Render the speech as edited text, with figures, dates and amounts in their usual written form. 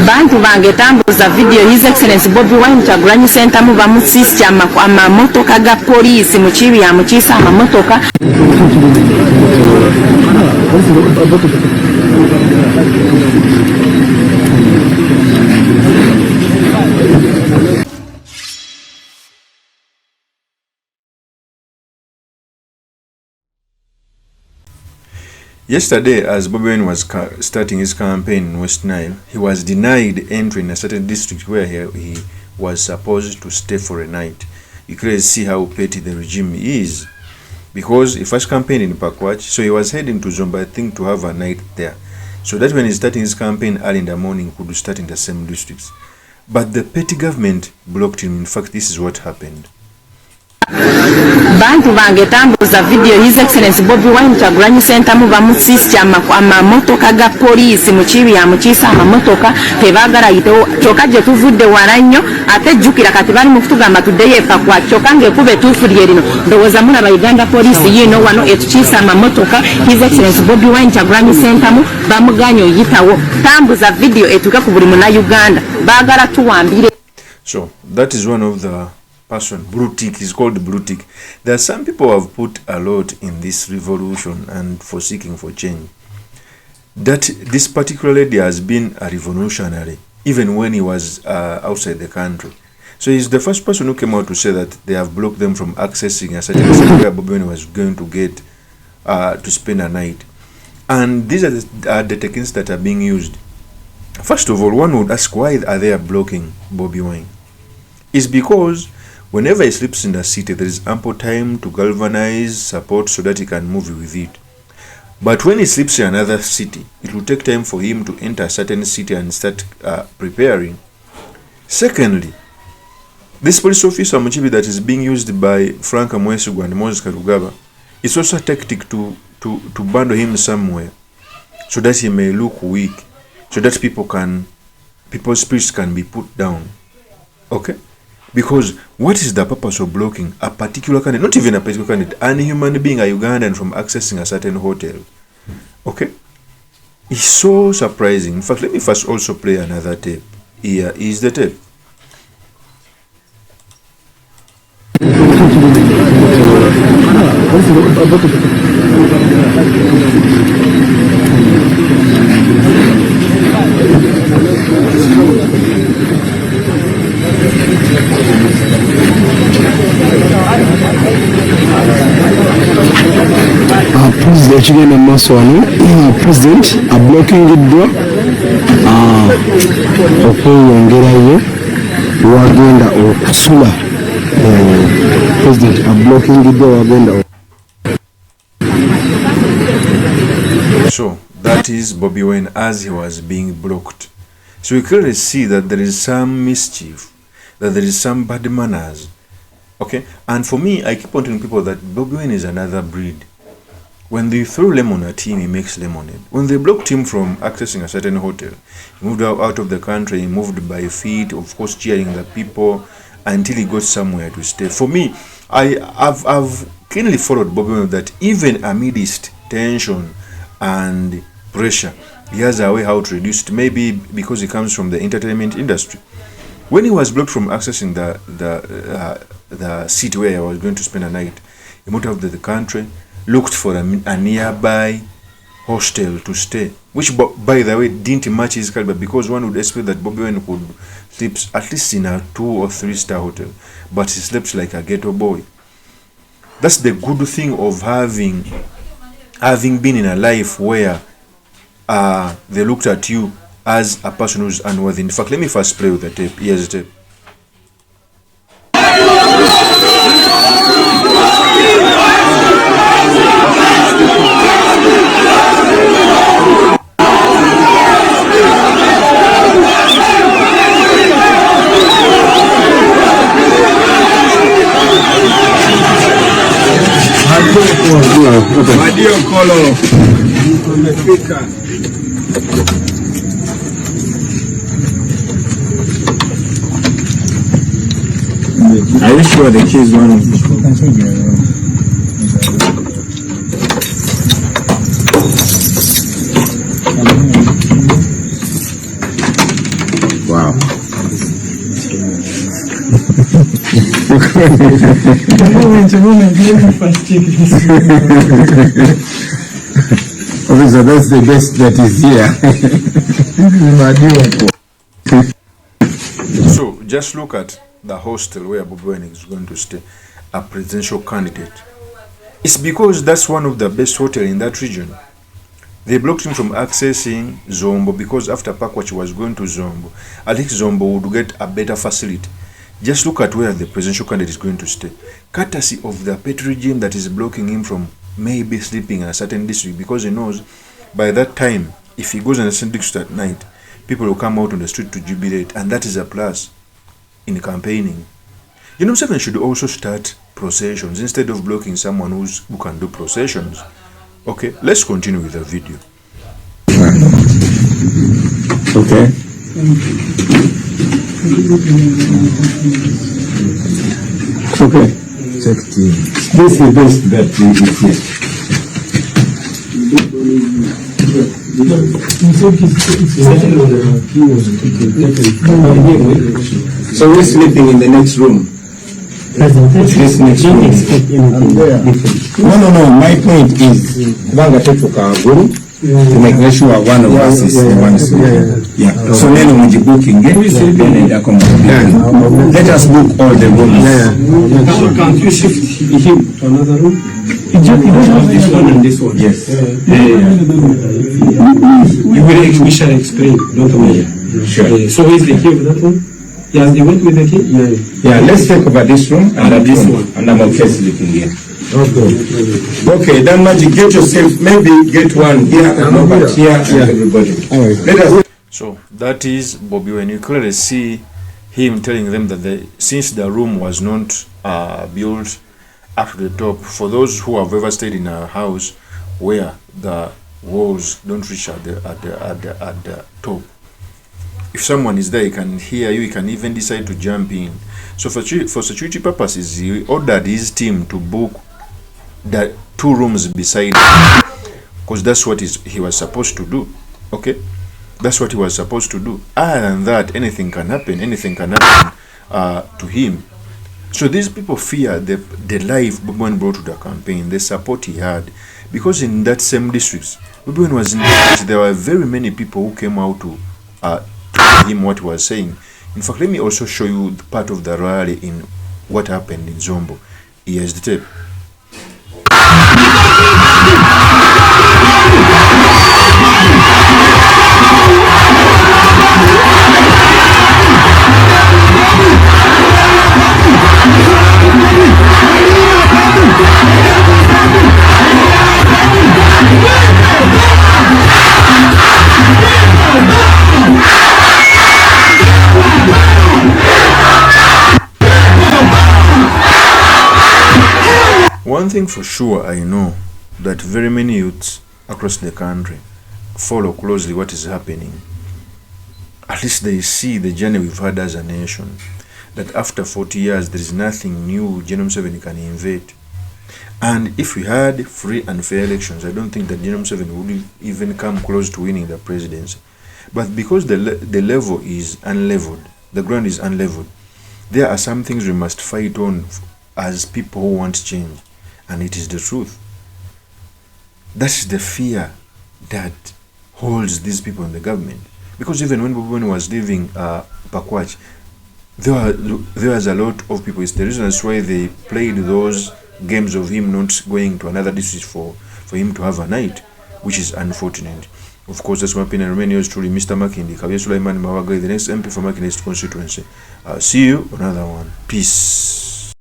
Bantu bange tambuza video His Excellency Bobi Wine Kyagulanyi Center mu bamusisi amamotoka ga police mu kibi ya mukisa amamotoka. Yesterday, as Bobi Wine was starting his campaign in West Nile, he was denied entry in a certain district where he was supposed to stay for a night. You could see how petty the regime is. Because he first campaigned in PAKWACH, so he was heading to Zomba, I think, to have a night there. So that when he's starting his campaign early in the morning, he could start in the same districts. But the petty government blocked him. In fact, this is what happened. Bantu bange tambuza video His Excellency Bobi Wine Kyagulanyi Center mu bamusisi amamotoka ga police mu kibi ya mukisa amamotoka tebagala yitewo kyoka je tuvudde waranyo ate jukira kati bali mu kutugamba tudeye pakwa kyoka ngekube tufulye lino ndowoza muna ba Uganda police yino wano etukisa amamotoka His Excellency Bobi Wine Kyagulanyi Center mu bamuganyo yitawo tambuza video etuka ku buli muna Uganda bagala tuwambire. So that is one of the person, Brutic, is called Brutic. There are some people who have put a lot in this revolution and for seeking for change. That this particular lady has been a revolutionary, even when he was outside the country. So he's the first person who came out to say that they have blocked them from accessing a certain city where Bobi Wine was going to get to spend a night. And these are the techniques that are being used. First of all, one would ask, why are they blocking Bobi Wine? It's because whenever he sleeps in the city, there is ample time to galvanize support so that he can move with it. But when he sleeps in another city, it will take time for him to enter a certain city and start preparing. Secondly, this police officer Muchibi that is being used by Frank Amwesigwa and Moses Karugaba, it's also a tactic to bundle him somewhere so that he may look weak, so that people's spirits can be put down. Okay? Because what is the purpose of blocking a particular candidate, not even a particular candidate, any human being, a Ugandan, from accessing a certain hotel? Okay? It's so surprising. In fact, let me first also play another tape. Here is the tape. President Maswani, President, a blocking the door. Okweyongerayo wagenda okusula. President, a blocking the door wagenda. So that is Bobi Wine as he was being blocked. So we clearly see that there is some mischief, that there is some bad manners. Okay, and for me, I keep on telling people that Bobi Wine is another breed. When they throw lemon at him, he makes lemonade. When they blocked him from accessing a certain hotel, he moved out of the country, he moved by feet, of course cheering the people until he got somewhere to stay. For me, I've keenly followed Bobi Wine that even amidst tension and pressure, he has a way how to reduce it, maybe because he comes from the entertainment industry. When he was blocked from accessing the city where he was going to spend a night, he moved out of the country, looked for a nearby hostel to stay, which by the way didn't match his caliber, because one would expect that Bobi Wine could sleep at least in a 2 or 3 star hotel, but he slept like a ghetto boy. That's the good thing of having been in a life where they looked at you as a person who's unworthy. In fact, let me first play with the tape. Here's the tape. Madio Kolo umefika. Are you sure the key is one of them? now. Officer, that's the best that is here. So just look at the hostel where Bobi Wine is going to stay, a presidential candidate. It's because that's one of the best hotels in that region. They blocked him from accessing Zombo because after PAKWACH was going to Zombo, at least Zombo would get a better facility. Just look at where the presidential candidate is going to stay. Courtesy of the pet regime that is blocking him from maybe sleeping in a certain district, because he knows by that time, if he goes in a certain district at night, people will come out on the street to jubilate, and that is a plus in campaigning. You know, Seven should also start processions instead of blocking someone who can do processions. Okay, let's continue with the video. Okay. Okay. This is the best that we see. So we're sleeping in the next room. This next room. No. My point is, to make sure one of us is the one sleeping. Yeah. So then when you booking, let us book all the rooms. Can't you shift him to another room? This one and this one. Yes. We shall explain, don't worry. Sure. So who is the key of that one? Yes, they went with the key? Yeah, let's take over this room and this one. And I'm okay sleeping here. Okay, then Magic, get yourself, maybe get one here and over here and everybody. Let us. So that is Bobi Wine. You clearly see him telling them that since the room was not built up to the top, for those who have ever stayed in a house where the walls don't reach at the top, if someone is there, he can hear you, he can even decide to jump in. So for security purposes, he ordered his team to book the 2 rooms beside him, because that's what he was supposed to do. Okay, that's what he was supposed to do. Other than that, anything can happen to him. So these people fear the life Bobi Wine brought to the campaign, the support he had, because in that same district, Bobi Wine was in the district, there were very many people who came out to tell him what he was saying. In fact, let me also show you the part of the rally in what happened in Zombo. Here's the tape. One thing for sure, I know that very many youths across the country follow closely what is happening. At least they see the journey we've had as a nation, that after 40 years there is nothing new Gen 7 can invent. And if we had free and fair elections, I don't think that Gen 7 would even come close to winning the presidency. But because the level is unleveled, the ground is unleveled, there are some things we must fight on as people who want change. And it is the truth. That's the fear that holds these people in the government. Because even when Bobi Wine was leaving PAKWACH, there was a lot of people. It's the reason that's why they played those games of him not going to another district for him to have a night, which is unfortunate. Of course, that's my opinion. Remain yours truly, Mr. Makindi, Kabir Sulaiman Mawagai, the next MP for Makindi constituency. See you on another one. Peace.